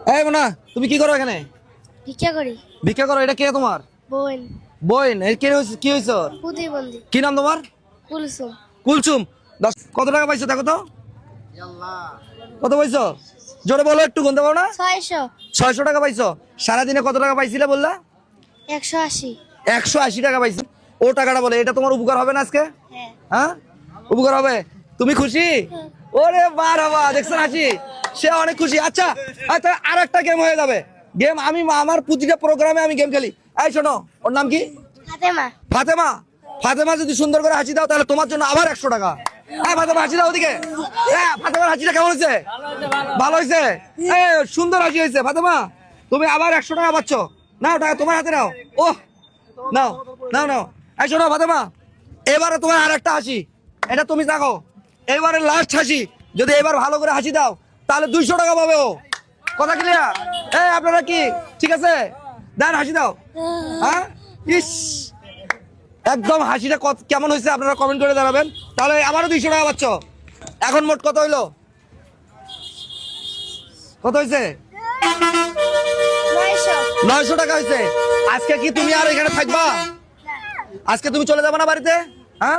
এই মোনা, তুমি কি করো এখানে? ভিক্ষা করি। ভিক্ষা করো? এটা কে তোমার? বোন। বোন? এর কি হয়েছে? প্রতিবন্ধী। কি নাম তোমার? কুলসুম। কুলসুম। কত টাকা পাইছো দেখো তো? কত পাইছো? জোরে বলো, একটু গুনতে পারো না? 600। 600 টাকা পাইছো। সারাদিনে কত টাকা পাইছিলে বললা? 180। 180 টাকা পাইছো। ও টাকাটা বলে, এটা তোমার উপকার হবে না আজকে? হ্যাঁ। হ্যাঁ, উপকার হবে। তুমি খুশি? ওরে বাবা, দেখছেন হাসি, সে অনেক খুশি। আচ্ছা আচ্ছা, আর একটা গেম হয়ে যাবে। গেম আমি আমার প্রতিটা প্রোগ্রামে আমি গেম খেলি। এই শোনো, ওর নাম কি? ফাতেমা। ফাতেমা। ফাতেমা যদি সুন্দর করে হাসি দাও তাহলে তোমার জন্য আবার 100 টাকা। হ্যাঁ ফাতেমা, হাসি দাও ওদিকে। হ্যাঁ, ফাতেমার হাসিটা কেমন হয়েছে? ভালো হয়েছে। সুন্দর হাসি হয়েছে ফাতেমা। তুমি আবার 100 টাকা পাচ্ছ। নাও টাকা তোমার হাতে নাও। ওহ, নাও নাও নাও। এই শোনো ফাতেমা, এবারে তোমার আর একটা হাসি, এটা তুমি দেখো। এবারে লাস্ট হাসি, যদি এবার ভালো করে হাসি দাও তাহলে 200 টাকা পাবে ও। কথা ক্লিয়ার? আপনারা কি ঠিক আছে? দেন হাসি দাও। হ্যাঁ, ইস, একদম হাসিটা কেমন হয়েছে আপনারা কমেন্ট করে জানাবেন। তাহলে আবারও 200 টাকা পাচ্ছ। এখন মোট কত হইলো? কত হয়েছে? 900 টাকা হয়েছে। আজকে কি তুমি আর এখানে থাকবা? আজকে তুমি চলে যাবে না বাড়িতে? হ্যাঁ।